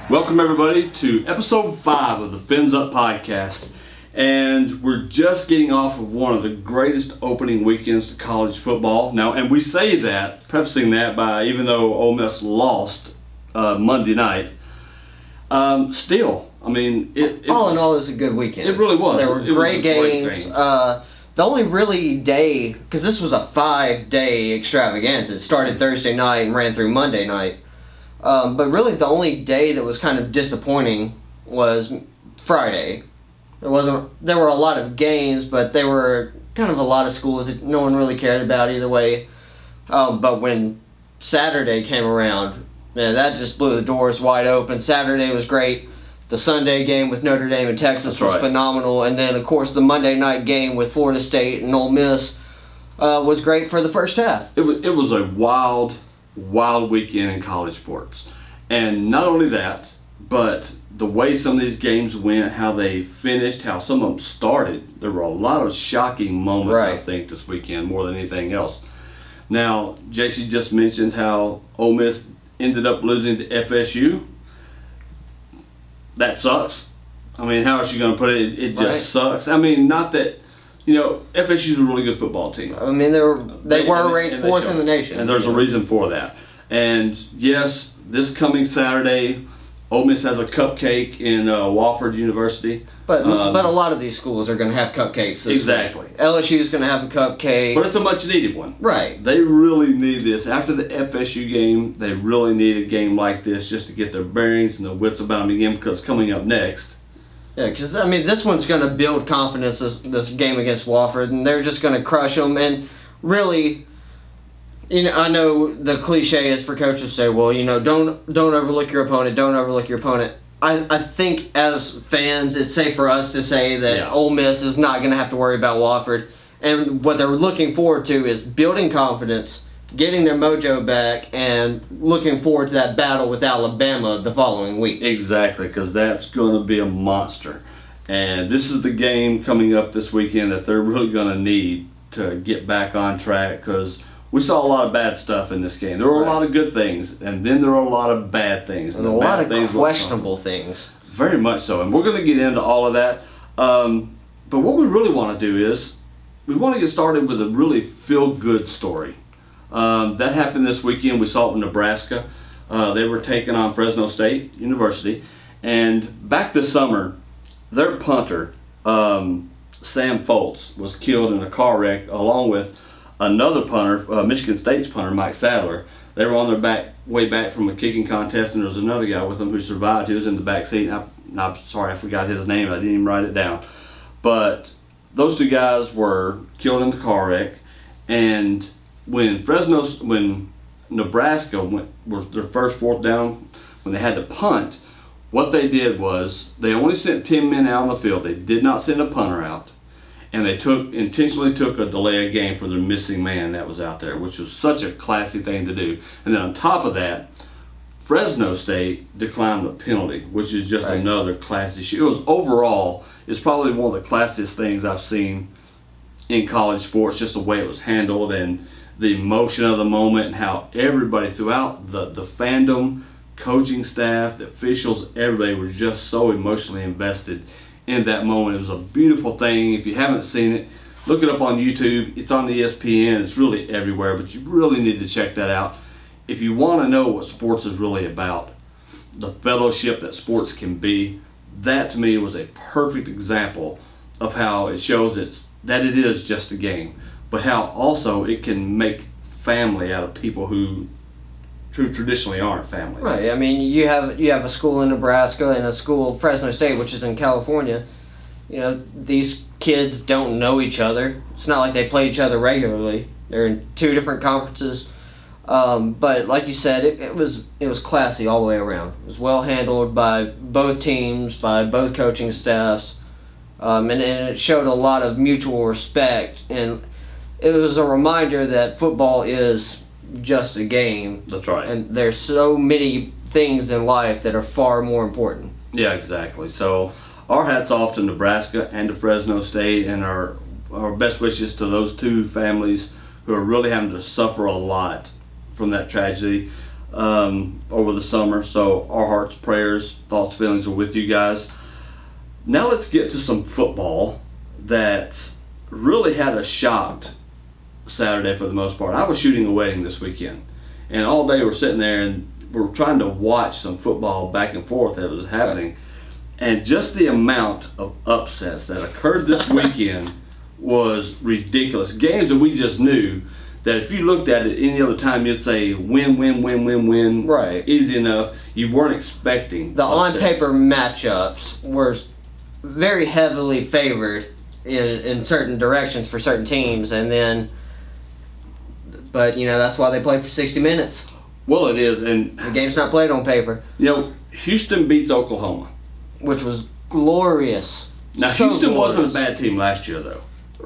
Welcome everybody to episode 5 of the Fins Up podcast. And we're just getting off of one of the greatest opening weekends to college football. Now, and we say that, prefacing that by, even though Ole Miss lost Monday night, still, I mean, all in all, it was a good weekend. It really was. There were great games. The only really day, because this was a 5-day extravaganza. It started Thursday night and ran through Monday night. But really, the only day that was kind of disappointing was Friday. There were a lot of games, but there were kind of a lot of schools that no one really cared about either way. But when Saturday came around, man, that just blew the doors wide open. Saturday was great. The Sunday game with Notre Dame and Texas was phenomenal. And then, of course, the Monday night game with Florida State and Ole Miss was great for the first half. It was a wild weekend in college sports. And not only that, but the way some of these games went, how they finished, how some of them started. There were a lot of shocking moments, I think, this weekend more than anything else. Now, JC just mentioned how Ole Miss ended up losing to FSU. That sucks. I mean, how is she going to put it? It just sucks. I mean, not that, FSU's a really good football team. I mean, they were ranked 4th in the nation. And there's a reason for that. And yes, this coming Saturday, Ole Miss has a cupcake in Wofford University. But a lot of these schools are going to have cupcakes this Exactly. week. LSU's going to have a cupcake. But it's a much needed one. Right. They really need this. After the FSU game, they really need a game like this just to get their bearings and their wits about them again, because coming up next. Yeah, because, I mean, this one's going to build confidence, this game against Wofford, and they're just going to crush them. And really, I know the cliche is for coaches to say, well, don't overlook your opponent, don't overlook your opponent. I think as fans, it's safe for us to say that Ole Miss is not going to have to worry about Wofford. And what they're looking forward to is building confidence, getting their mojo back, and looking forward to that battle with Alabama the following week. Exactly, because that's going to be a monster. And this is the game coming up this weekend that they're really going to need to get back on track, because we saw a lot of bad stuff in this game. There were a lot of good things, and then there were a lot of bad things. And a lot of questionable things. Very much so, and we're going to get into all of that. But what we really want to do is we want to get started with a really feel-good story. That happened this weekend. We saw it in Nebraska. They were taking on Fresno State University. And back this summer, their punter, Sam Foltz, was killed in a car wreck along with another punter, Michigan State's punter, Mike Sadler. They were on their way back from a kicking contest, and there was another guy with them who survived. He was in the back seat. I'm sorry, I forgot his name. I didn't even write it down. But those two guys were killed in the car wreck. And when Nebraska was their first 4th down, when they had to punt, what they did was they only sent 10 men out on the field. They did not send a punter out. And they intentionally took a delay of game for their missing man that was out there, which was such a classy thing to do. And then on top of that, Fresno State declined the penalty, which is just another classy shit. It was overall, it's probably one of the classiest things I've seen in college sports, just the way it was handled and the emotion of the moment, and how everybody throughout the fandom, coaching staff, the officials, everybody was just so emotionally invested in that moment. It was a beautiful thing. If you haven't seen it, look it up on YouTube. It's on the ESPN. It's really everywhere, but you really need to check that out. If you want to know what sports is really about, the fellowship that sports can be, that to me was a perfect example of how it shows that it is just a game, but how also it can make family out of people who traditionally aren't families. Right. I mean, you have a school in Nebraska and a school, Fresno State, which is in California. These kids don't know each other. It's not like they play each other regularly. They're in 2 different conferences. But like you said, it was classy all the way around. It was well handled by both teams, by both coaching staffs, and it showed a lot of mutual respect. And it was a reminder that football is just a game. That's right. And there's so many things in life that are far more important. Yeah, exactly. So our hats off to Nebraska and to Fresno State, and our best wishes to those 2 families who are really having to suffer a lot from that tragedy. over the summer. So our hearts, prayers, thoughts, feelings are with you guys. Now let's get to some football that really had us shocked Saturday for the most part. I was shooting a wedding this weekend, and all day we're sitting there and we're trying to watch some football back and forth that was happening. And just the amount of upsets that occurred this weekend was ridiculous. Games that we just knew that if you looked at it any other time, you'd say win, win, win, win, win. Right. Easy enough. You weren't expecting the upsets. on-paper matchups were very heavily favored in certain directions for certain teams, but that's why they play for 60 minutes. Well, it is, and The game's not played on paper, Houston beats Oklahoma. which was glorious. Now, So Houston wasn't a glorious. bad team last year, though.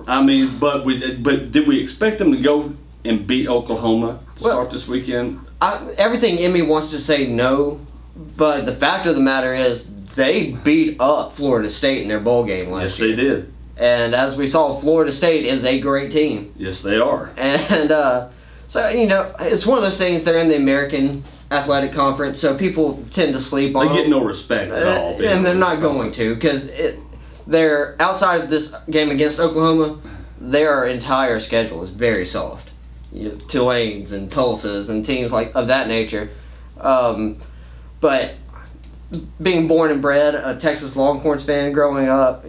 I mean, but did we expect them to go and beat Oklahoma to start this weekend? Everything in me wants to say no, but the fact of the matter is they beat up Florida State in their bowl game last Yes, year. they did. And as we saw, Florida State is a great team. Yes, they are. And so, it's one of those things, they're in the American Athletic Conference, so people tend to sleep on They get them. no respect at all. being And they're in not the going to, because they're outside of this game against Oklahoma, their entire schedule is very soft. Tulane's and Tulsa's and teams of that nature. But being born and bred a Texas Longhorns fan growing up,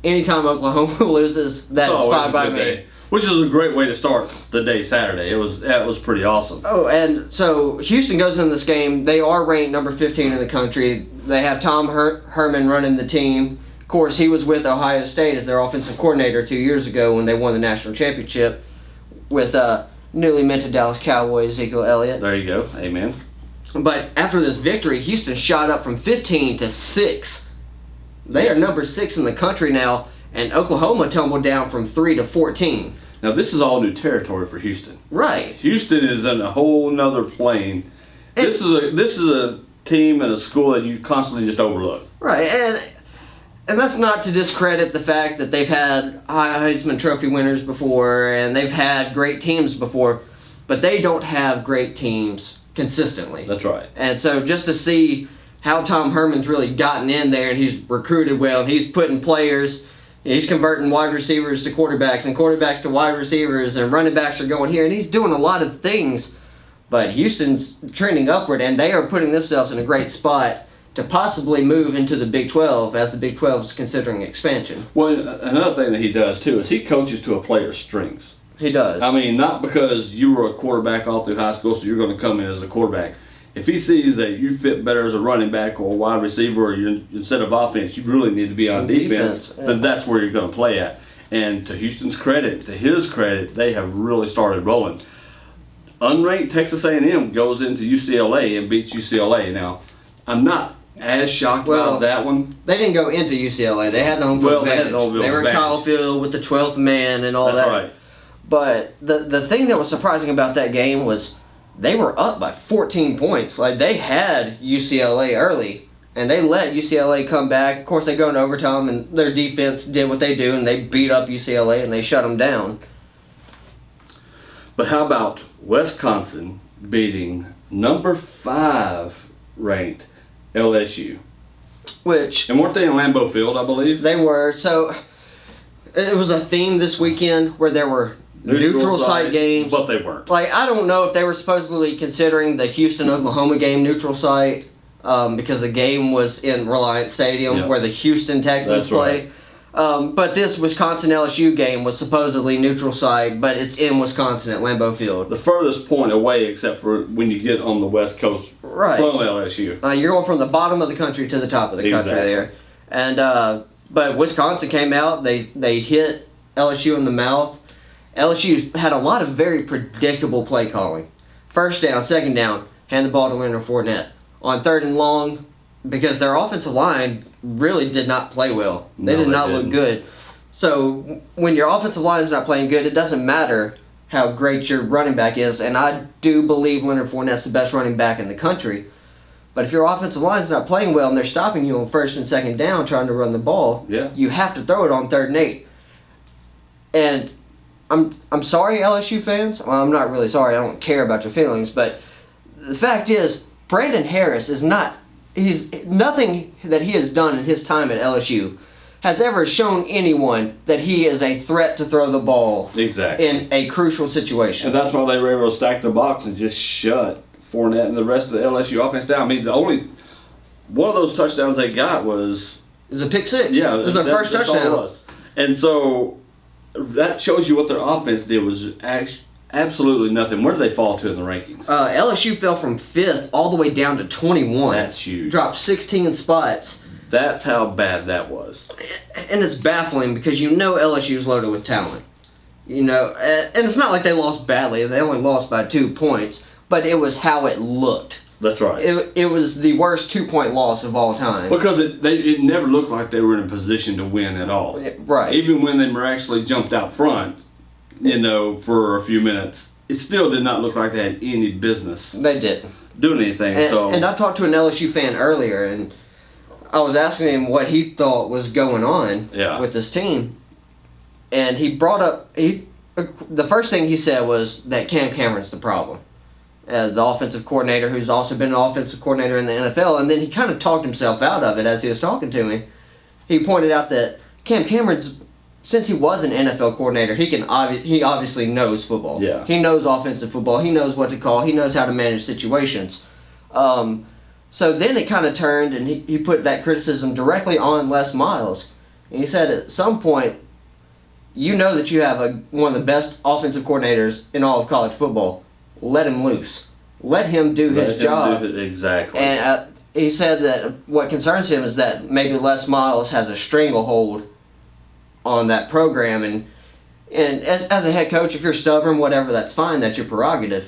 anytime Oklahoma loses, that is fine by me. Day, which is a great way to start the day Saturday. That was pretty awesome. Oh, and so Houston goes in this game. They are ranked number 15 in the country. They have Tom Herman running the team. Of course, he was with Ohio State as their offensive coordinator 2 years ago when they won the national championship with newly minted Dallas Cowboy Ezekiel Elliott. There you go. Amen. But after this victory, Houston shot up from 15 to 6. They are number 6 in the country now, and Oklahoma tumbled down from 3 to 14. Now, this is all new territory for Houston. Right. Houston is in a whole nother plane. This is a team and a school that you constantly just overlook. Right, and that's not to discredit the fact that they've had Heisman Trophy winners before and they've had great teams before, but they don't have great teams consistently. That's right. And so just to see how Tom Herman's really gotten in there and he's recruited well and he's putting players, he's converting wide receivers to quarterbacks and quarterbacks to wide receivers and running backs are going here and he's doing a lot of things, but Houston's trending upward and they are putting themselves in a great spot to possibly move into the Big 12 as the Big 12 is considering expansion. Well, another thing that he does too is he coaches to a player's strengths. He does. I mean, not because you were a quarterback all through high school, so you're going to come in as a quarterback. If he sees that you fit better as a running back or a wide receiver, or instead of offense, you really need to be on defense, then that's where you're going to play at. And to Houston's credit, to his credit, they have really started rolling. Unranked Texas A&M goes into UCLA and beats UCLA. Now, I'm not as shocked about that one. They didn't go into UCLA. They had the home field advantage. They were in Kyle Field with the 12th man and all that. That's right. But the thing that was surprising about that game was they were up by 14 points. They had UCLA early, and they let UCLA come back. Of course, they go into overtime, and their defense did what they do, and they beat up UCLA, and they shut them down. But how about Wisconsin beating number 5 ranked LSU? And weren't they in Lambeau Field, I believe? They were. So it was a theme this weekend where there were neutral site games. But they weren't. I don't know if they were supposedly considering the Houston-Oklahoma game neutral site because the game was in Reliant Stadium where the Houston Texans play. Right. But this Wisconsin-LSU game was supposedly neutral site, but it's in Wisconsin at Lambeau Field. The furthest point away, except for when you get on the West Coast from LSU. You're going from the bottom of the country to the top of the country there. And but Wisconsin came out, they hit LSU in the mouth. LSU's had a lot of very predictable play calling. First down, second down, hand the ball to Leonard Fournette. On third and long, because their offensive line really did not play well. They did not look good. So when your offensive line is not playing good, it doesn't matter how great your running back is. And I do believe Leonard Fournette's the best running back in the country. But if your offensive line is not playing well and they're stopping you on first and second down trying to run the ball, you have to throw it on 3rd and 8. And I'm sorry, LSU fans. Well, I'm not really sorry. I don't care about your feelings, but the fact is, Brandon Harris is not. He's nothing that he has done in his time at LSU has ever shown anyone that he is a threat to throw the ball in a crucial situation. And that's why they were able to stack the box and just shut Fournette and the rest of the LSU offense down. I mean, the only one of those touchdowns they got was a pick six. Yeah, it was their first touchdown. All it was. And so that shows you what their offense did was absolutely nothing. Where did they fall to in the rankings? LSU fell from 5th all the way down to 21. That's huge. Dropped 16 spots. That's how bad that was. And it's baffling because you know LSU's loaded with talent. You know, and it's not like they lost badly. They only lost by 2 points. But it was how it looked. That's right. It was the worst 2-point loss of all time. Because it never looked like they were in a position to win at all. Right. Even when they miraculously jumped out front, for a few minutes, it still did not look like they had any business. They didn't. Doing anything. And I talked to an LSU fan earlier, and I was asking him what he thought was going on with this team. And he brought up, the first thing he said was that Cam Cameron's the problem. The offensive coordinator, who's also been an offensive coordinator in the NFL, and then he kind of talked himself out of it as he was talking to me. He pointed out that Cam Cameron's, since he was an NFL coordinator, he obviously knows football. Yeah. He knows offensive football. He knows what to call. He knows how to manage situations. So then it kind of turned, and he put that criticism directly on Les Miles. And he said at some point, you know that you have one of the best offensive coordinators in all of college football. Let him loose. Let him do his job. Exactly. And he said that what concerns him is that maybe Les Miles has a stranglehold on that program. And as a head coach, if you're stubborn, whatever, that's fine. That's your prerogative.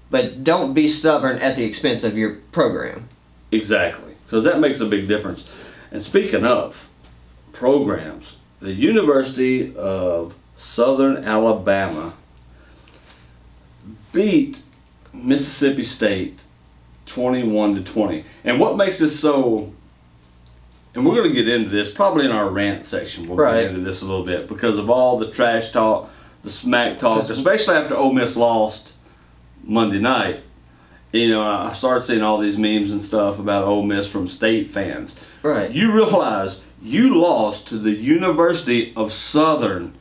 But don't be stubborn at the expense of your program. Exactly. Because that makes a big difference. And speaking of programs, the University of Southern Alabama beat Mississippi State 21-20. And what makes this so, and we're going to get into this probably in our rant section. We'll get into this a little bit because of all the trash talk, the smack talk, especially after Ole Miss lost Monday night. You know, I started seeing all these memes and stuff about Ole Miss from State fans. Right. You realize you lost to the University of Southern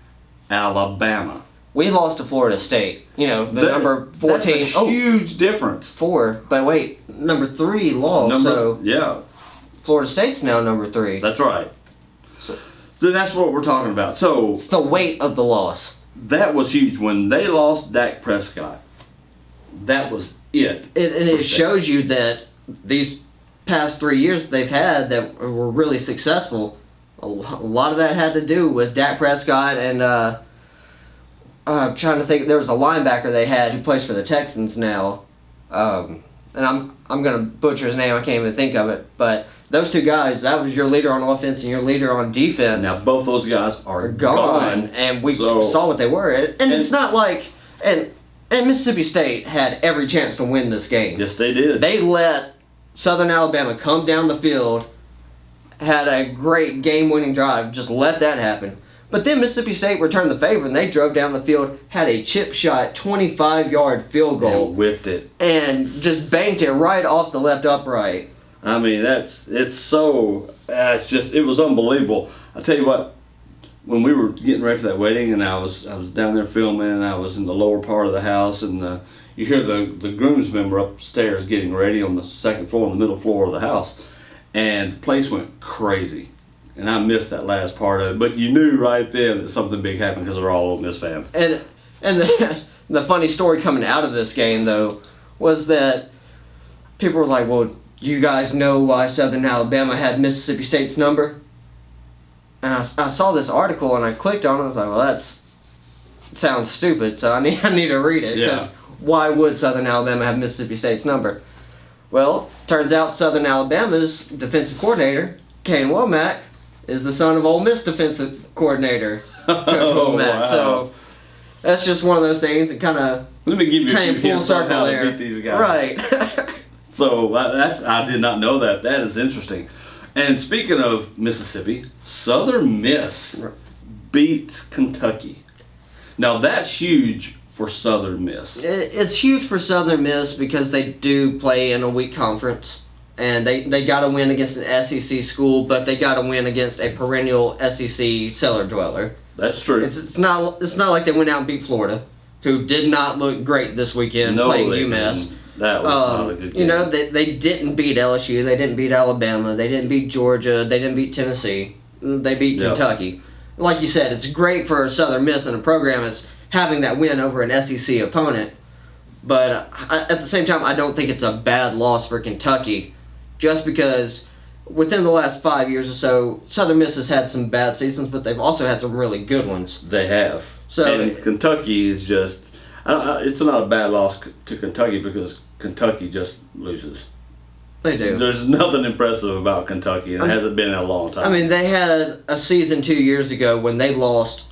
Alabama. We lost to Florida State. You know, the number 14. That's a huge difference. 4. But wait, number 3 lost. Florida State's now number 3. That's right. So that's what we're talking about. So it's the weight of the loss. That was huge. When they lost Dak Prescott, that was it. And it shows you that these past 3 years they've had that were really successful, a lot of that had to do with Dak Prescott and I'm trying to think. There was a linebacker they had who plays for the Texans now, and I'm gonna butcher his name. I can't even think of it. But those 2 guys, that was your leader on offense and your leader on defense. Now both those guys are gone, and we saw what they were. And it's not like and Mississippi State had every chance to win this game. Yes, they did. They let Southern Alabama come down the field, had a great game-winning drive. Just let that happen. But then Mississippi State returned the favor, and they drove down the field, had a chip shot, 25-yard field goal. And whiffed it. And just banked it right off the left upright. I mean, it was unbelievable. I tell you what, when we were getting ready for that wedding, and I was down there filming, and I was in the lower part of the house, and you hear the groomsmen were upstairs getting ready on the second floor, on the middle floor of the house, and the place went crazy. And I missed that last part of it, but you knew right then that something big happened because they're all Ole Miss fans. And the funny story coming out of this game, though, was that people were like, well, you guys know why Southern Alabama had Mississippi State's number? And I saw this article, and I clicked on it, and I was like, well, that sounds stupid, so I need to read it, because why would Southern Alabama have Mississippi State's number? Well, turns out Southern Alabama's defensive coordinator, Kane Womack, is the son of Ole Miss defensive coordinator, Coach Womack. Wow. So that's just one of those things that kind of came full circle there. Beat these guys. Right. So I did not know that. That is interesting. And speaking of Mississippi, Southern Miss beats Kentucky. Now that's huge for Southern Miss? It's huge for Southern Miss because they do play in a weak conference. And they got to win against an SEC school, but they got to win against a perennial SEC cellar dweller. That's true. It's not like they went out and beat Florida, who did not look great this weekend playing UMass. That was not a good game. You know, they didn't beat LSU, they didn't beat Alabama, they didn't beat Georgia, they didn't beat Tennessee, they beat Kentucky. Like you said, it's great for Southern Miss and the program is having that win over an SEC opponent. But at the same time, I don't think it's a bad loss for Kentucky. Just because within the last 5 years or so, Southern Miss has had some bad seasons, but they've also had some really good ones. They have. And Kentucky is just, it's not a bad loss to Kentucky because Kentucky just loses. They do. There's nothing impressive about Kentucky, and it hasn't been in a long time. I mean, they had a season 2 years ago when they lost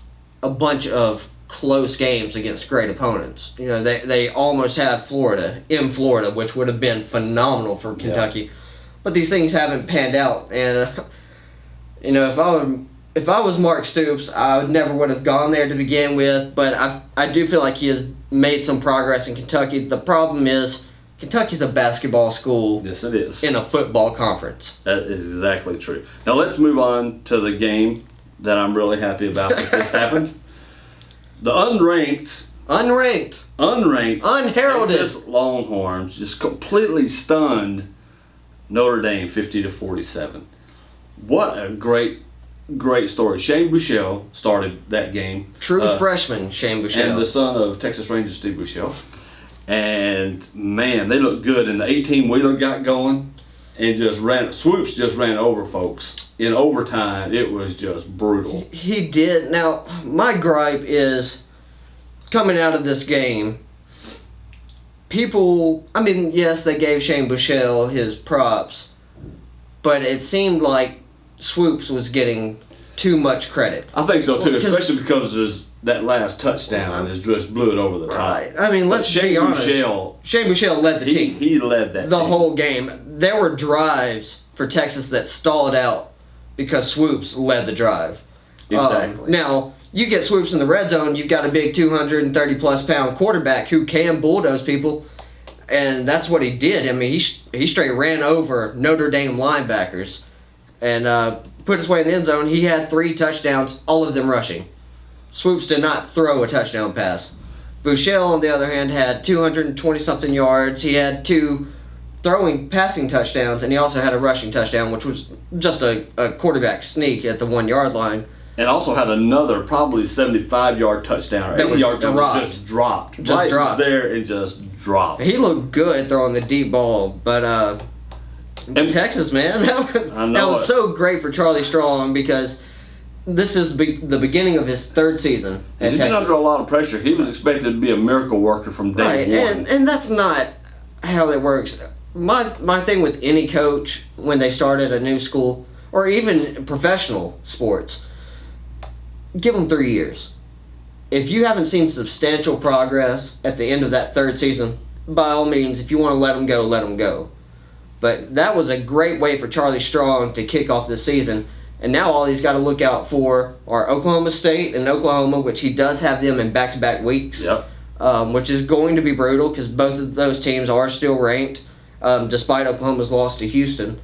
a bunch of close games against great opponents. You know, they almost had Florida in Florida, which would have been phenomenal for Kentucky. Yeah. But these things haven't panned out, and you know, if I was Mark Stoops, I never would have gone there to begin with. But I do feel like he has made some progress in Kentucky. The problem is Kentucky's a basketball school. Yes, it is. In a football conference. That is exactly true. Now let's move on to the game that I'm really happy about that this happened. The unranked, unheralded Texas Longhorns just completely stunned Notre Dame 50-47. What a great story. Shane Buechele started that game. True freshman Shane Buechele. And the son of Texas Rangers Steve Buechele. And man, they looked good. And the 18-wheeler got going and Swoops just ran over folks. In overtime, it was just brutal. He did. Now, my gripe is coming out of this game, yes, they gave Shane Buechele his props, but it seemed like Swoops was getting too much credit. I think so too, especially because there's that last touchdown just blew it over the top. Right. I mean, let's be honest. Shane Buechele led the team. He led that the whole game. There were drives for Texas that stalled out because Swoops led the drive. Exactly. Now, you get Swoops in the red zone, you've got a big 230-plus pound quarterback who can bulldoze people, and that's what he did. I mean, he straight ran over Notre Dame linebackers and put his way in the end zone. He had 3 touchdowns, all of them rushing. Swoops did not throw a touchdown pass. Buechele, on the other hand, had 220-something yards. He had 2 passing touchdowns, and he also had a rushing touchdown, which was just a quarterback sneak at the 1-yard line. And also had another probably 75-yard touchdown. That was just dropped. Just dropped. There and just dropped. He looked good throwing the deep ball, but Texas, man, that was so great for Charlie Strong because this is the beginning of his 3rd season at He's Texas. been under a lot of pressure. He was expected to be a miracle worker from day one. And that's not how it works. My thing with any coach when they start at a new school or even professional sports, give them 3 years. If you haven't seen substantial progress at the end of that 3rd season, by all means, if you want to let them go, let them go. But that was a great way for Charlie Strong to kick off this season. And now all he's got to look out for are Oklahoma State and Oklahoma, which he does have them in back-to-back weeks. Yep. Which is going to be brutal because both of those teams are still ranked, despite Oklahoma's loss to Houston.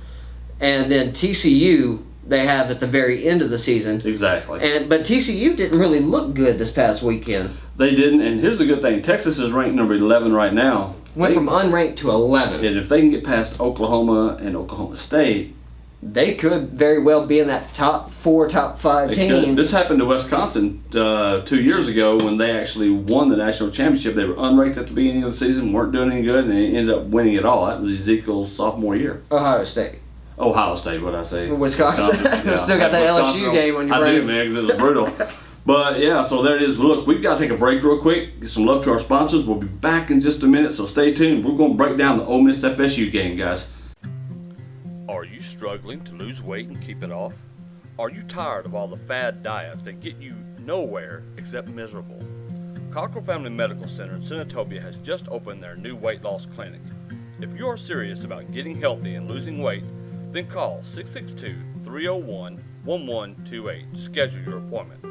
And then TCU they have at the very end of the season. Exactly. But TCU didn't really look good this past weekend. They didn't, and here's the good thing. Texas is ranked number 11 right now. Went from unranked to 11. And if they can get past Oklahoma and Oklahoma State, they could very well be in that top 4, top 5 teams. This happened to Wisconsin 2 years ago when they actually won the national championship. They were unranked at the beginning of the season, weren't doing any good, and they ended up winning it all. That was Ezekiel's sophomore year. Ohio State, what'd I say? Wisconsin. Yeah. Still got that LSU game on your brain. I do, man, because it was brutal. But, yeah, so there it is. Look, we've got to take a break real quick. Get some love to our sponsors. We'll be back in just a minute, so stay tuned. We're going to break down the Ole Miss FSU game, guys. Are you struggling to lose weight and keep it off? Are you tired of all the fad diets that get you nowhere except miserable? Cockrell Family Medical Center in Senatobia has just opened their new weight loss clinic. If you are serious about getting healthy and losing weight, then call 662-301-1128 to schedule your appointment.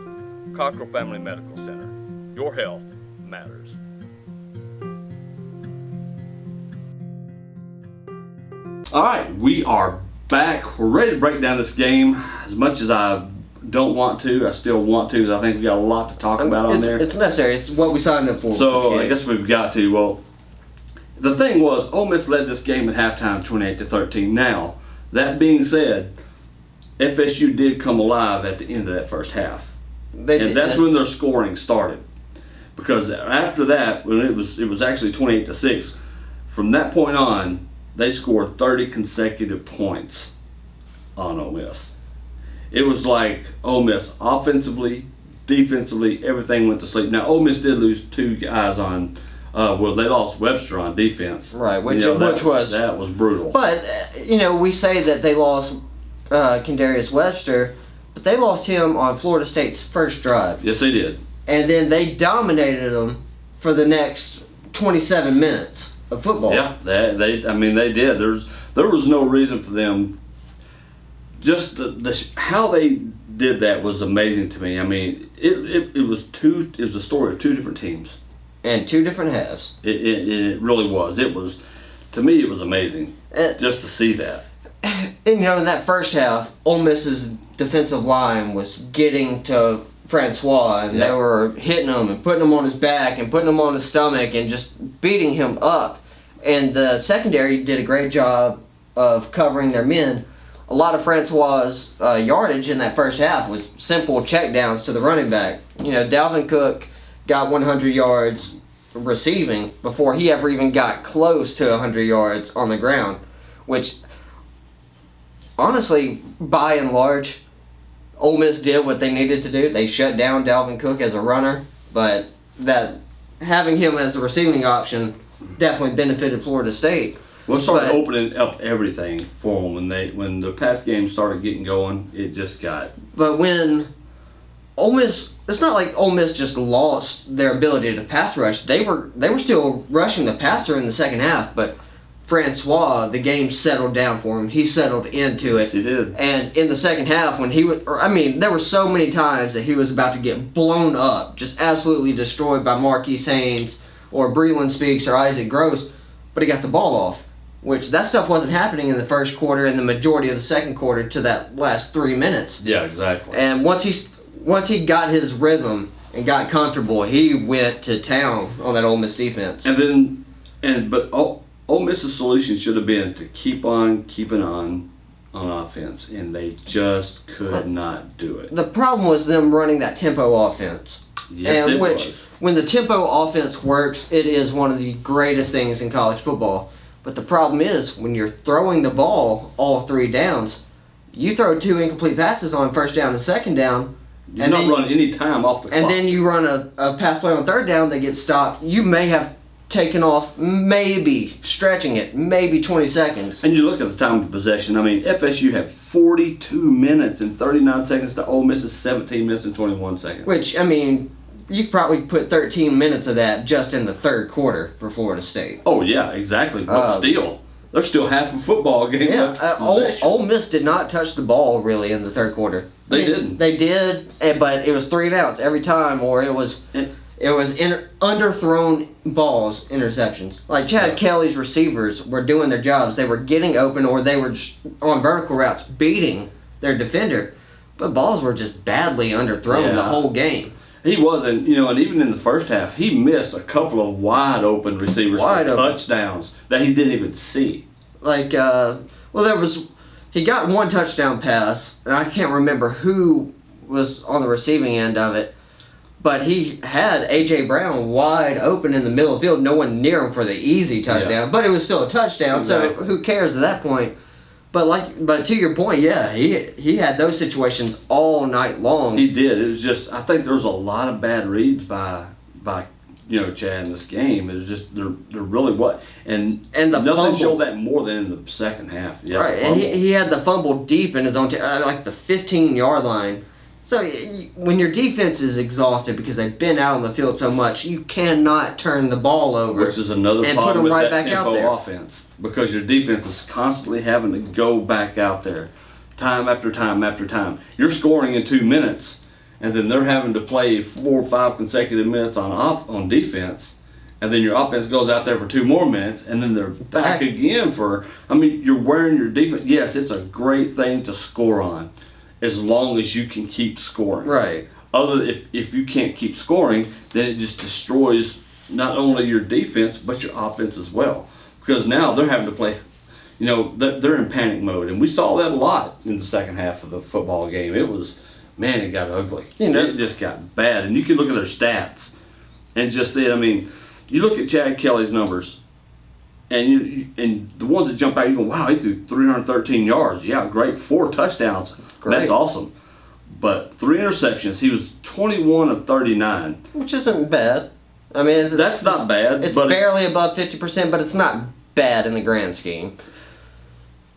Cockrell Family Medical Center. Your health matters. All right, we are back. We're ready to break down this game. As much as I don't want to, I still want to, because I think we got a lot to talk about on there. It's necessary. It's what we signed up for. So I guess we've got to. Well, the thing was, Ole Miss led this game at halftime 28-13. Now, that being said, FSU did come alive at the end of that first half. And that's when their scoring started. Because after that, when it was actually 28-6, from that point on, they scored 30 consecutive points on Ole Miss. It was like Ole Miss offensively, defensively, everything went to sleep. Now, Ole Miss did lose 2 guys on, well, they lost Webster on defense. Right, which that was brutal. But, we say that they lost Kendarius Webster, but they lost him on Florida State's first drive. Yes, they did. And then they dominated them for the next 27 minutes of football. Yeah, they did. There was no reason for them. Just how they did that was amazing to me. I mean, it was a story of 2 different teams and 2 different halves. It really was. To me, it was amazing just to see that. And in that first half, Ole Miss's defensive line was getting to Francois, and they were hitting him and putting him on his back and putting him on his stomach and just beating him up. And the secondary did a great job of covering their men. A lot of Francois' yardage in that first half was simple checkdowns to the running back. Dalvin Cook got 100 yards receiving before he ever even got close to 100 yards on the ground, which, honestly, by and large, Ole Miss did what they needed to do. They shut down Dalvin Cook as a runner, but that having him as a receiving option definitely benefited Florida State. Well, it started opening up everything for them when the pass game started getting going. It just got. But when Ole Miss, it's not like Ole Miss just lost their ability to pass rush. They were still rushing the passer in the second half, but Francois, the game settled down for him. He settled into it. Yes, he did. And in the second half, when there were so many times that he was about to get blown up, just absolutely destroyed by Marquise Haynes or Breland Speaks or Isaac Gross, but he got the ball off, which that stuff wasn't happening in the first quarter and the majority of the second quarter to that last 3 minutes. Yeah, exactly. And once he got his rhythm and got comfortable, he went to town on that Ole Miss defense. But Ole Miss's solution should have been to keep on keeping on offense, and they just could not do it. The problem was them running that tempo offense. Yes, it was. When the tempo offense works, it is one of the greatest things in college football. But the problem is, when you're throwing the ball all 3 downs, you throw 2 incomplete passes on first down and second down. You're not running any time off the clock. And then you run a pass play on third down that gets stopped. You may have taken off, maybe stretching it, maybe 20 seconds. And you look at the time of possession. I mean, FSU had 42 minutes and 39 seconds to Ole Miss's 17 minutes and 21 seconds. Which, you could probably put 13 minutes of that just in the third quarter for Florida State. Oh, yeah, exactly. But still, they're still half a football game. Yeah, Ole Miss did not touch the ball really in the third quarter. They didn't. They did, but it was 3 and outs every time, or it was underthrown balls, interceptions. Like Chad Kelly's receivers were doing their jobs. They were getting open, or they were just on vertical routes beating their defender. But balls were just badly underthrown the whole game. He wasn't, and even in the first half, he missed a couple of wide open receivers for touchdowns that he didn't even see. He got 1 touchdown pass, and I can't remember who was on the receiving end of it, but he had A.J. Brown wide open in the middle of the field, no one near him for the easy touchdown, but it was still a touchdown, so who cares at that point? But to your point, he had those situations all night long. He did. It was just, I think there was a lot of bad reads by Chad in this game. It was just there really was, and the nothing fumble showed that more than in the second half. Yeah, right, and he had the fumble deep in his own like the 15-yard line. So when your defense is exhausted because they've been out on the field so much, you cannot turn the ball over. Which is another problem with that tempo offense, because your defense is constantly having to go back out there time after time after time. You're scoring in 2 minutes, and then they're having to play 4 or 5 consecutive minutes on defense, and then your offense goes out there for 2 more minutes, and then they're back again for. I mean, you're wearing your defense. Yes, it's a great thing to score on, as long as you can keep scoring. Right. If you can't keep scoring, then it just destroys not only your defense but your offense as well. Because now they're having to play. You know, they're in panic mode, and we saw that a lot in the second half of the football game. It was, man, it got ugly. You know, it just got bad, and you can look at their stats and just see it. I mean, you look at Chad Kelly's numbers, and the ones that jump out, you go, wow, he threw 313 yards. Yeah, great, 4 touchdowns. Great. That's awesome. But 3 interceptions. He was 21 of 39, which isn't bad. I mean, that's not bad. It's barely above 50%, but it's not bad in the grand scheme.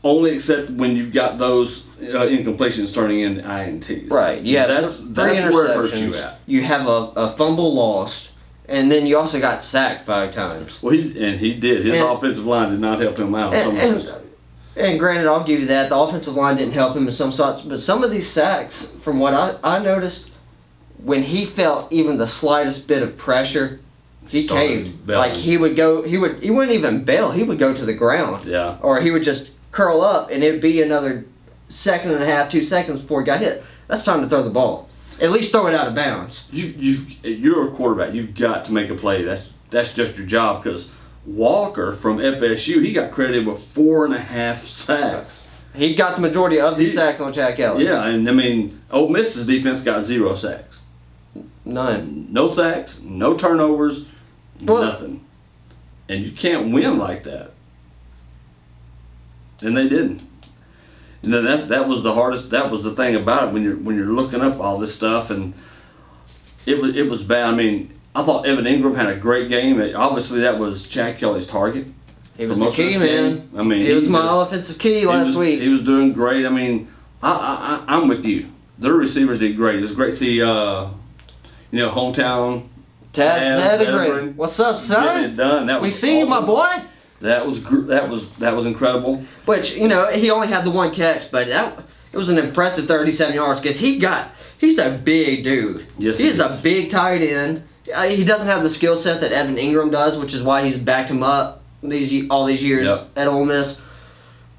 Only except when you've got those incompletions turning into INTs. Right. You have that's where it hurts you at. You have a fumble lost, and then you also got sacked 5 times. Well, he did. His offensive line did not help him out. And granted, I'll give you that. The offensive line didn't help him in some spots, but some of these sacks, from what I noticed, when he felt even the slightest bit of pressure, he caved. Like he wouldn't even bail. He would go to the ground. Yeah. Or he would just curl up, and it'd be another 1.5, 2 seconds before he got hit. That's time to throw the ball. At least throw it out of bounds. You're a quarterback. You've got to make a play. That's just your job. Because Walker from FSU, he got credited with 4.5 sacks. He got the majority of these sacks on Chad Kelly. Yeah, and I mean, Ole Miss's defense got 0 sacks. None. No sacks, no turnovers, nothing. And you can't win like that. And they didn't. And then that was the hardest. That was the thing about it when you're looking up all this stuff, and it was bad. I mean, I thought Evan Ingram had a great game. Obviously, that was Chad Kelly's target. He was the key, man. I mean, he was my offensive key last week. He was doing great. I mean, I'm with you. Their receivers did great. It was great to see, hometown. Taz Zedegren. What's up, son? Getting it done. We see you, my boy. That was incredible. Which, he only had the 1 catch, but it was an impressive 37 yards because he's a big dude. Yes, he is a big tight end. He doesn't have the skill set that Evan Ingram does, which is why he's backed him up all these years at Ole Miss.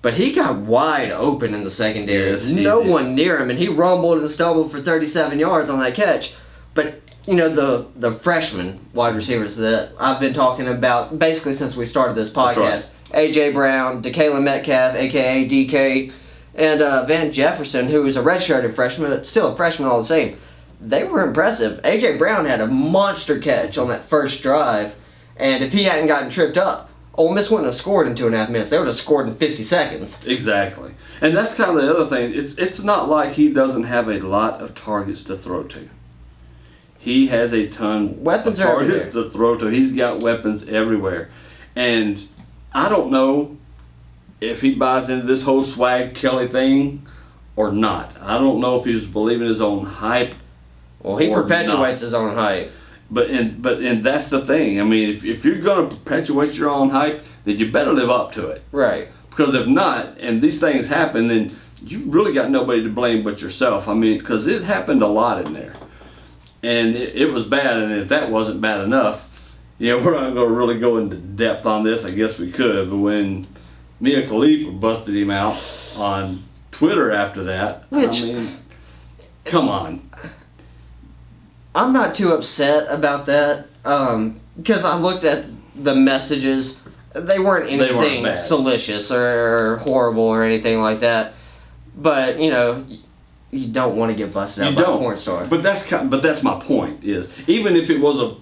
But he got wide open in the secondary. Yes, no one near him, and he rumbled and stumbled for 37 yards on that catch. But the freshman wide receivers that I've been talking about basically since we started this podcast, A.J. Brown, DeKalin Metcalf, a.k.a. DK, and Van Jefferson, who is a redshirted freshman, but still a freshman all the same. They were impressive. A.J. Brown had a monster catch on that first drive, and if he hadn't gotten tripped up, Ole Miss wouldn't have scored in 2.5 minutes. They would have scored in 50 seconds. Exactly. And that's kind of the other thing. It's not like he doesn't have a lot of targets to throw to. He has a ton of targets to throw to. He's got weapons everywhere. And I don't know if he buys into this whole Swag Kelly thing or not. I don't know if he's believing his own hype. Well, he perpetuates his own hype. But that's the thing. I mean, if you're going to perpetuate your own hype, then you better live up to it. Right. Because if not, and these things happen, then you've really got nobody to blame but yourself. I mean, because it happened a lot in there. And it was bad, and if that wasn't bad enough, we're not going to really go into depth on this. I guess we could, but when Mia Khalifa busted him out on Twitter after that, I mean, come on. I'm not too upset about that because I looked at the messages. They weren't anything salacious or horrible or anything like that. But, you don't want to get busted out by a porn star. But that's my point. Is even if it was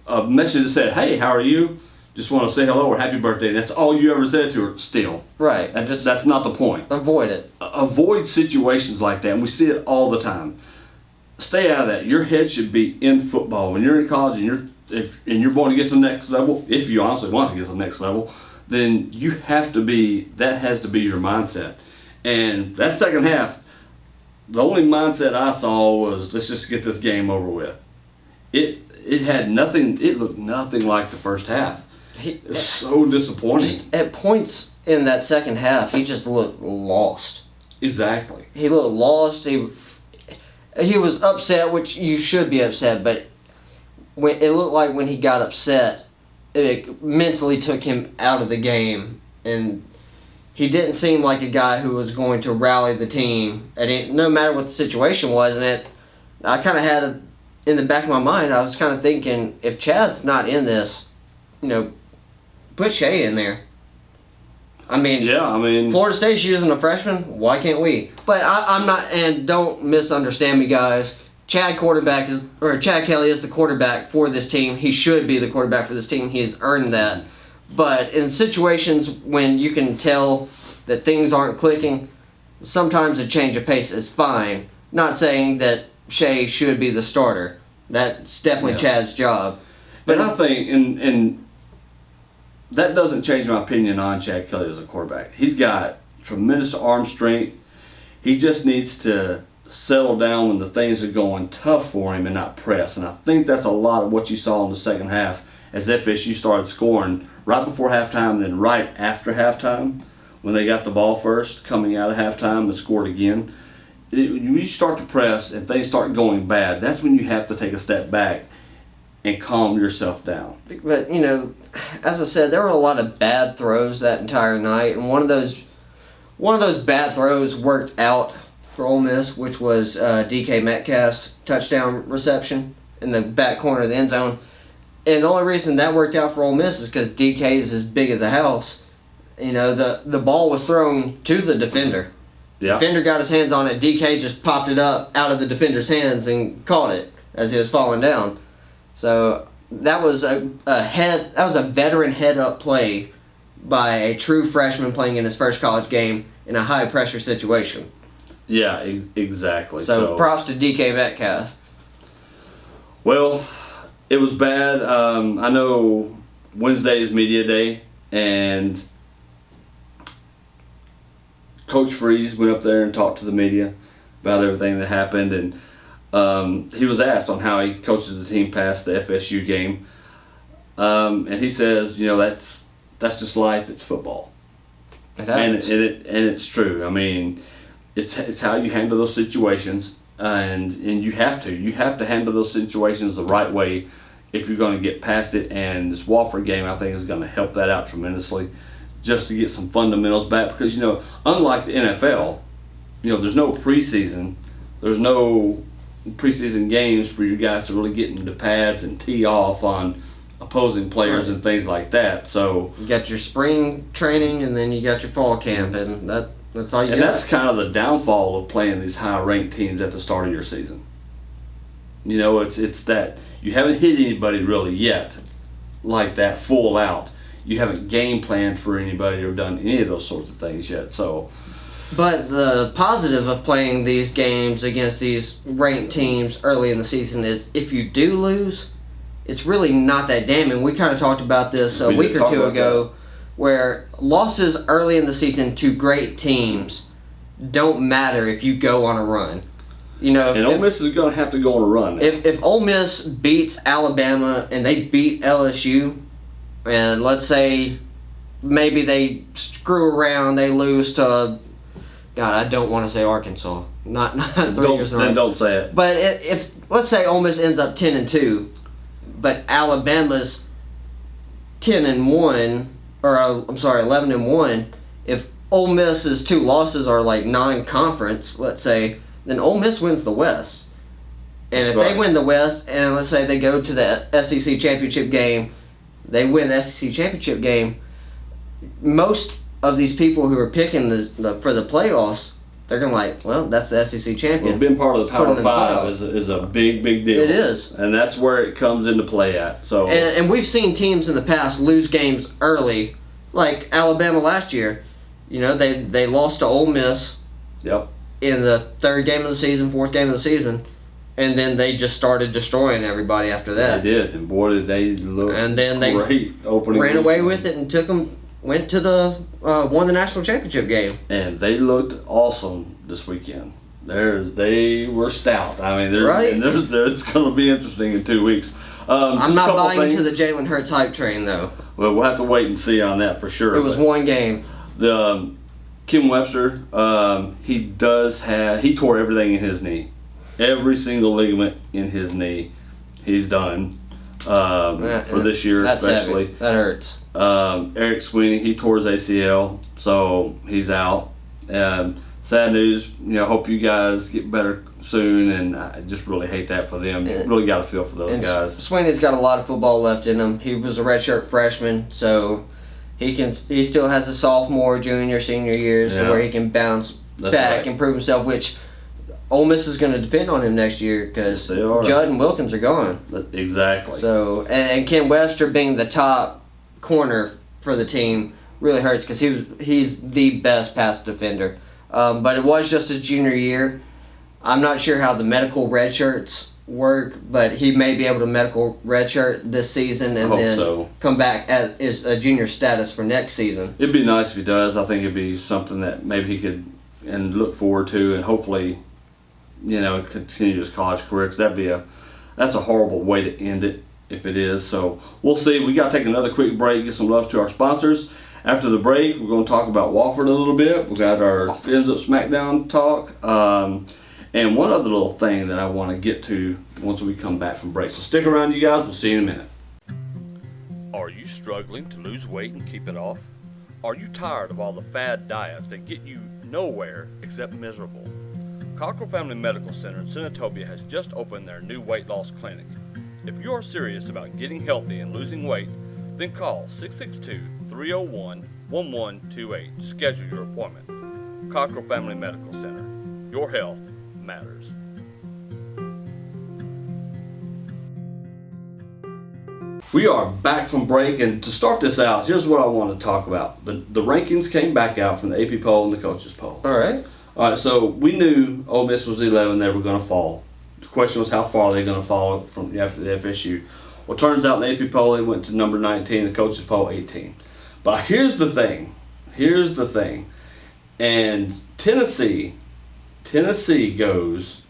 a message that said, "Hey, how are you? Just want to say hello or happy birthday." That's all you ever said to her. Still, right? That's not the point. Avoid it. Avoid situations like that. And we see it all the time. Stay out of that. Your head should be in football. When you're in college and you're going to get to the next level, if you honestly want to get to the next level, then you have to be. That has to be your mindset. And that second half. The only mindset I saw was, let's just get this game over with. It had nothing. It looked nothing like the first half. It was so disappointing. Just at points in that second half, he just looked lost. Exactly. He looked lost. He was upset, which you should be upset, but when it looked like when he got upset, it mentally took him out of the game, and he didn't seem like a guy who was going to rally the team, no matter what the situation was. And I kind of had it in the back of my mind. I was kind of thinking, if Chad's not in this, put Shea in there. Florida State's using a freshman. Why can't we? But I'm not, and don't misunderstand me, guys. Chad Kelly is the quarterback for this team. He should be the quarterback for this team. He has earned that. But in situations when you can tell that things aren't clicking, sometimes a change of pace is fine. Not saying that Shea should be the starter. That's definitely Chad's job. But I think, and that doesn't change my opinion on Chad Kelly as a quarterback. He's got tremendous arm strength. He just needs to settle down when the things are going tough for him and not press. And I think that's a lot of what you saw in the second half as FSU started scoring right before halftime and then right after halftime when they got the ball first, coming out of halftime and scored again. When you start to press and things start going bad, that's when you have to take a step back and calm yourself down. But, as I said, there were a lot of bad throws that entire night, and one of those bad throws worked out for Ole Miss, which was DK Metcalf's touchdown reception in the back corner of the end zone. And the only reason that worked out for Ole Miss is because DK is as big as a house. The ball was thrown to the defender. Yeah. Defender got his hands on it. DK just popped it up out of the defender's hands and caught it as he was falling down. So that was a veteran head-up play by a true freshman playing in his first college game in a high-pressure situation. Yeah, exactly. So props to DK Metcalf. Well, it was bad. I know Wednesday is media day, and Coach Freeze went up there and talked to the media about everything that happened, and he was asked on how he coaches the team past the FSU game, and he says, that's just life. It's football, and it's true. It's how you handle those situations, and you have to handle those situations the right way if you're going to get past it. And this Wofford game, I think, is going to help that out tremendously, just to get some fundamentals back. Because unlike the NFL, there's no preseason. There's no preseason games for you guys to really get into pads and tee off on opposing players and things like that. So you got your spring training, and then you got your fall camp, and that's all you got. And that's kind of the downfall of playing these high-ranked teams at the start of your season. It's that you haven't hit anybody really yet like that full out. You haven't game planned for anybody or done any of those sorts of things yet. So, but the positive of playing these games against these ranked teams early in the season is if you do lose, it's really not that damning. We kind of talked about this a week or two ago, where losses early in the season to great teams don't matter if you go on a run. And Ole Miss is going to have to go on a run. If Ole Miss beats Alabama and they beat LSU, and let's say maybe they screw around, they lose to, God, I don't want to say Arkansas. Not 3 years in a row. Then don't say it. But if let's say Ole Miss ends up 10-2, but Alabama's 10-1, or 11-1. If Ole Miss's 2 losses are like non-conference, let's say, then Ole Miss wins the West. And if they win the West, and let's say they go to the SEC championship game, they win the SEC championship game, most of these people who are picking for the playoffs, they're going to like, well, that's the SEC champion. Well, being part of the Power 5 is a big, big deal. It is. And that's where it comes into play at. So, and we've seen teams in the past lose games early, like Alabama last year. They lost to Ole Miss in the 3rd game of the season, 4th game of the season, and then they just started destroying everybody after that. They did, and boy, did they look and then they great opening ran away with it and went to won the national championship game. And they looked awesome this weekend. They were stout. It's going to be interesting in 2 weeks. I'm not buying into the Jalen Hurts hype train, though. Well, we'll have to wait and see on that for sure. It was one game. The Kim Webster, he tore everything in his knee. Every single ligament in his knee, he's done for this year, especially. Heavy. That hurts. Eric Sweeney, he tore his ACL, so he's out. Sad news. Hope you guys get better soon, and I just really hate that for them. You really got to feel for those guys. Sweeney's got a lot of football left in him. He was a redshirt freshman, so he still has a sophomore, junior, senior years to where he can bounce back and prove himself, which Ole Miss is going to depend on him next year because Judd and Wilkins are gone. Exactly. So and Ken Webster being the top corner for the team really hurts because he's the best pass defender. But it was just his junior year. I'm not sure how the medical red shirts work, but he may be able to medical redshirt this season and then come back as a junior status for next season. It'd be nice if he does. I think it'd be something that maybe he could and look forward to, and hopefully, continue his college career. Because that's a horrible way to end it if it is. So we'll see. We got to take another quick break, get some love to our sponsors. After the break, we're going to talk about Wofford a little bit. We got our Ends Up SmackDown talk. And one other little thing that I want to get to once we come back from break. So stick around, you guys. We'll see you in a minute. Are you struggling to lose weight and keep it off? Are you tired of all the fad diets that get you nowhere except miserable? Cockrell Family Medical Center in Senatobia has just opened their new weight loss clinic. If you are serious about getting healthy and losing weight, then call 662-301-1128 to schedule your appointment. Cockrell Family Medical Center. Your health matters. We are back from break, and to start this out, here's what I want to talk about. The rankings came back out from the AP poll and the coaches poll. All right, so we knew Ole Miss was 11, they were going to fall. The question was how far are they going to fall from after the FSU. Well, it turns out in the AP poll they went to number 19, the coaches poll 18. But here's the thing, and Tennessee goes,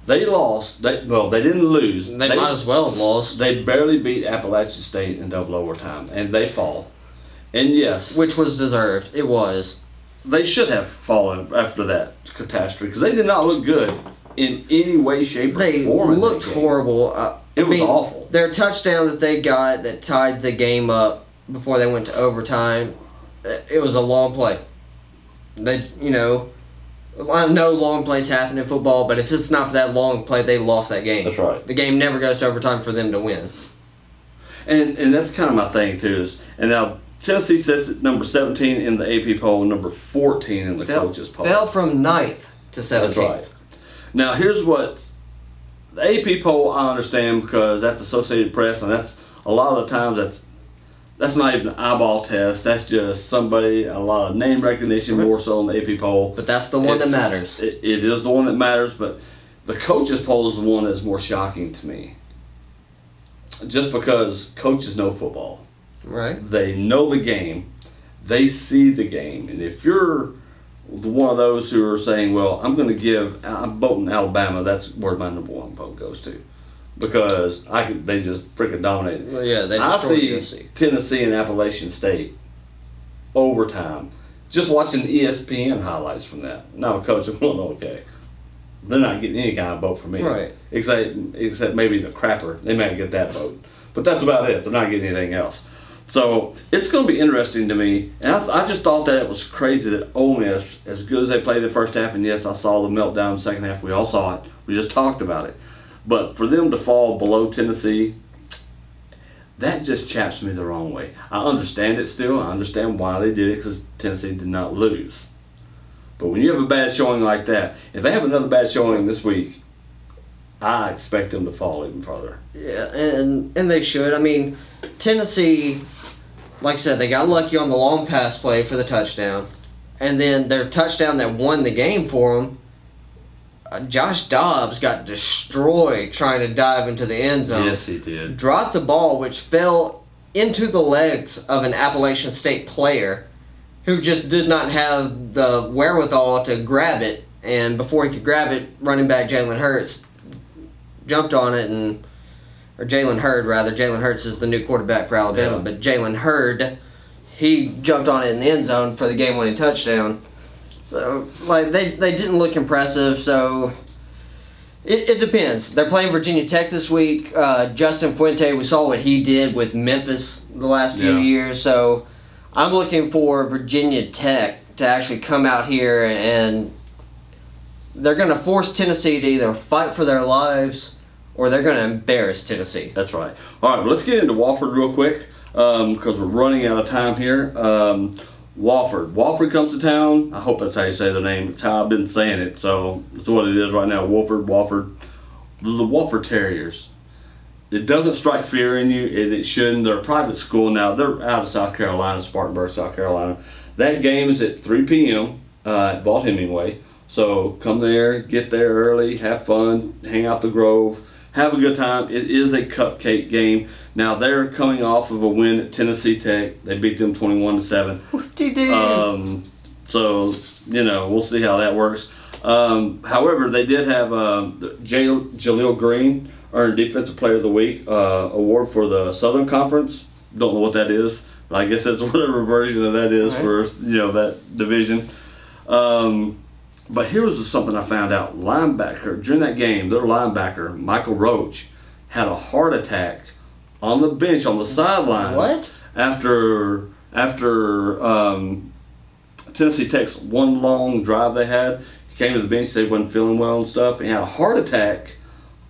they lost, they didn't lose. They might as well have lost. They barely beat Appalachian State in double overtime, and they fall. And yes. Which was deserved, it was. They should have fallen after that catastrophe, because they did not look good in any way, shape, or form. They looked horrible. It was awful. Their touchdown that they got that tied the game up before they went to overtime, it was a long play. I know long plays happen in football, but if it's not for that long play, they lost that game. That's right. The game never goes to overtime for them to win. And that's kind of my thing, too. And now Tennessee sits at number 17 in the AP poll, number 14 in the coaches poll. Fell from 9th to 17th. That's right. Now, here's what the AP poll I understand, because that's Associated Press, and that's a lot of the times that's not even an eyeball test. That's just somebody, a lot of name recognition more so in the AP poll. But that's the one that matters. It is the one that matters, but the coaches poll is the one that's more shocking to me. Just because coaches know football. Right. They know the game. They see the game. And if you're one of those who are saying, well, I'm voting Alabama, that's where my number one vote goes to. Because they just freaking dominated. Well, yeah, they destroyed Tennessee and Appalachian State overtime. Just watching ESPN highlights from that. Now, coach, I'm going, okay, they're not getting any kind of vote from me. Right. Except maybe the crapper. They might get that vote. But that's about it. They're not getting anything else. So it's going to be interesting to me. And I just thought that it was crazy that Ole Miss, as good as they played the first half, and yes, I saw the meltdown in the second half. We all saw it. We just talked about it. But for them to fall below Tennessee, that just chaps me the wrong way. I understand it still. I understand why they did it, because Tennessee did not lose. But when you have a bad showing like that, if they have another bad showing this week, I expect them to fall even further. Yeah, and they should. I mean, Tennessee, like I said, they got lucky on the long pass play for the touchdown. And then their touchdown that won the game for them, Josh Dobbs got destroyed trying to dive into the end zone. Yes, he did. Dropped the ball, which fell into the legs of an Appalachian State player who just did not have the wherewithal to grab it. And before he could grab it, running back Jalen Hurts jumped on it, or Jalen Hurd, rather. Jalen Hurts is the new quarterback for Alabama, but Jalen Hurd, he jumped on it in the end zone for the game-winning touchdown. So, they didn't look impressive, so It depends. They're playing Virginia Tech this week. Justin Fuente, we saw what he did with Memphis the last few years. So I'm looking for Virginia Tech to actually come out here, and they're going to force Tennessee to either fight for their lives or they're going to embarrass Tennessee. That's right. All right, well, let's get into Wofford real quick because we're running out of time here. Wofford. Wofford comes to town. I hope that's how you say their name. It's how I've been saying it, so it's what it is right now. Wofford. The Wofford Terriers. It doesn't strike fear in you, and it shouldn't. They're a private school now. They're out of South Carolina, Spartanburg, South Carolina. That game is at 3 p.m. At Vaught Hemingway. So come there, get there early, have fun, hang out the Grove, have a good time. It is a cupcake game. Now they're coming off of a win at Tennessee Tech. They beat them 21-7. So we'll see how that works. However, they did have Jaleel Green earned Defensive Player of the Week award for the Southern Conference. Don't know what that is, but I guess that's whatever version of that is for that division. But here was something I found out. Linebacker, during that game, their linebacker, Michael Roach, had a heart attack on the bench, on the sidelines. What? After Tennessee Tech's one long drive they had, he came to the bench, said he wasn't feeling well and stuff. He had a heart attack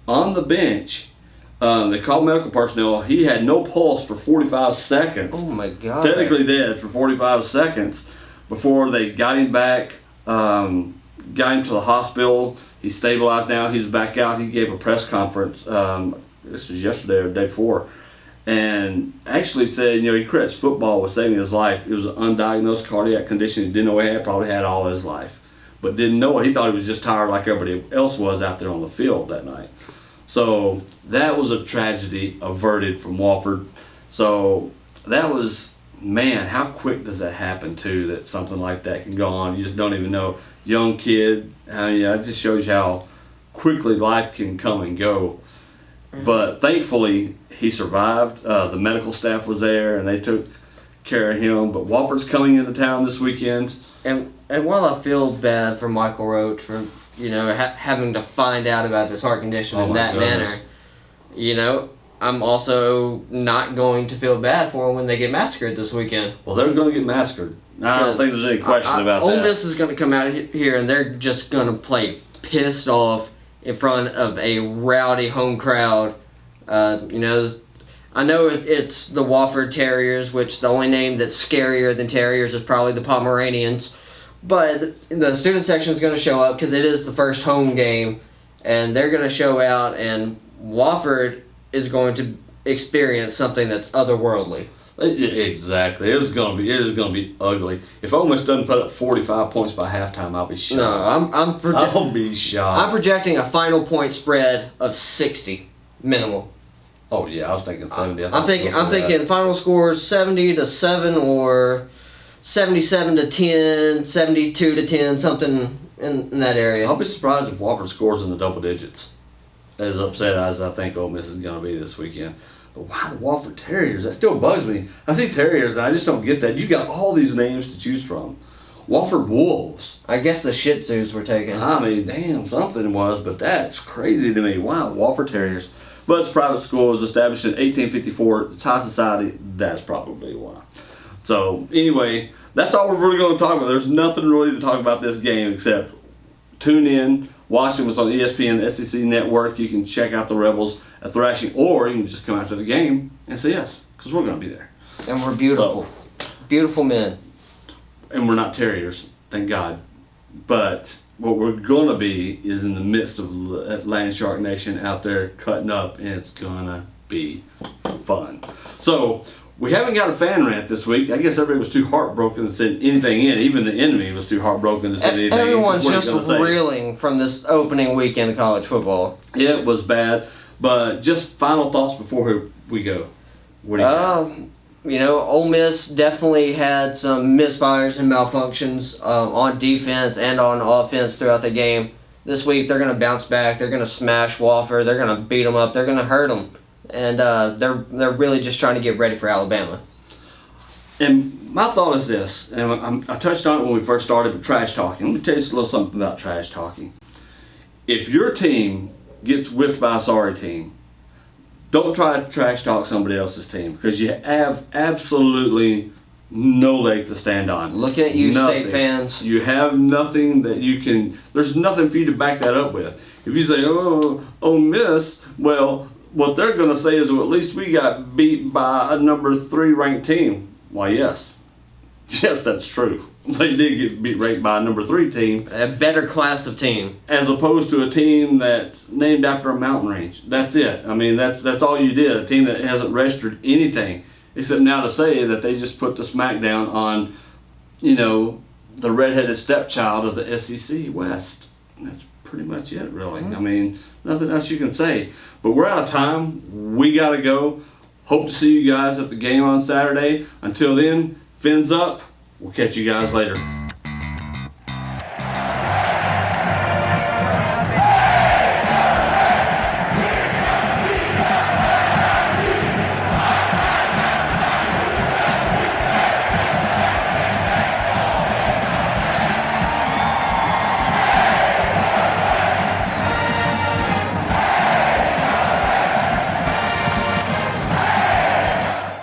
on the bench. They called medical personnel. He had no pulse for 45 seconds. Oh, my God. Technically dead for 45 seconds before they got him back. Got him to the hospital. He's stabilized now. He's back out. He gave a press conference. This was yesterday or the day before, and actually said, he credits football with saving his life. It was an undiagnosed cardiac condition he didn't know he had. Probably had all his life, but didn't know it. He thought he was just tired like everybody else was out there on the field that night. So that was a tragedy averted from Wofford. So that was. Man, how quick does that happen too, that something like that can go on? You just don't even know. Young kid, it just shows you how quickly life can come and go. But thankfully, he survived. The medical staff was there, and they took care of him. But Wofford's coming into town this weekend. And while I feel bad for Michael Roach for, having to find out about this heart condition in that manner, I'm also not going to feel bad for them when they get massacred this weekend. Well, they're going to get massacred. I don't think there's any question about that. Ole Miss is going to come out here and they're just going to play pissed off in front of a rowdy home crowd. I know it's the Wofford Terriers, which the only name that's scarier than Terriers is probably the Pomeranians. But the student section is going to show up because it is the first home game, and they're going to show out, and Wofford is going to experience something that's otherworldly. Exactly. It is going to be ugly. If Ole Miss doesn't put up 45 points by halftime, I'll be shocked. No, I'll be shocked. I'm projecting a final point spread of 60 minimal. Oh yeah, I was thinking 70. I'm thinking final scores 70-7 or 77-10, 72-10, something in that area. I'll be surprised if Wofford scores in the double digits. As upset as I think Ole Miss is going to be this weekend. But why the Wofford Terriers? That still bugs me. I see Terriers and I just don't get that. You got all these names to choose from. Wofford Wolves. I guess the Shih Tzus were taken. I mean, damn, something was, but that's crazy to me. Wow, Wofford Terriers. But it's a private school. It was established in 1854. It's high society. That's probably why. So, anyway, that's all we're really going to talk about. There's nothing really to talk about this game except tune in. Watching was on ESPN, the SEC Network. You can check out the Rebels at Thrashing, or you can just come out to the game and see us, because we're going to be there. And we're beautiful. Beautiful men. And we're not Terriers, thank God. But what we're going to be is in the midst of Land Shark Nation out there cutting up, and it's going to be fun. So, we haven't got a fan rant this week. I guess everybody was too heartbroken to send anything in. Even the enemy was too heartbroken to send anything in. Everyone's just reeling from this opening weekend of college football. It was bad. But just final thoughts before we go. What do you got? Ole Miss definitely had some misfires and malfunctions on defense and on offense throughout the game. This week they're going to bounce back. They're going to smash Wofford. They're going to beat them up. They're going to hurt them. And they're really just trying to get ready for Alabama. And my thought is this, and I touched on it when we first started, but trash talking. Let me tell you a little something about trash talking. If your team gets whipped by a sorry team, don't try to trash talk somebody else's team, because you have absolutely no leg to stand on. Looking at you, Nothing. State fans. You have nothing that you can. There's nothing for you to back that up with. If you say, "Oh, Miss," well, what they're going to say is, "Well, at least we got beat by a number 3 ranked team." Why, yes, that's true. They did get beat ranked by a number 3 team. A better class of team. As opposed to a team that's named after a mountain range. That's it. I mean, that's all you did. A team that hasn't registered anything, except now to say that they just put the smackdown on, the redheaded stepchild of the SEC West. That's pretty much it, really. I mean, nothing else you can say. But we're out of time. We got to go. Hope to see you guys at the game on Saturday. Until then, fins up. We'll catch you guys later.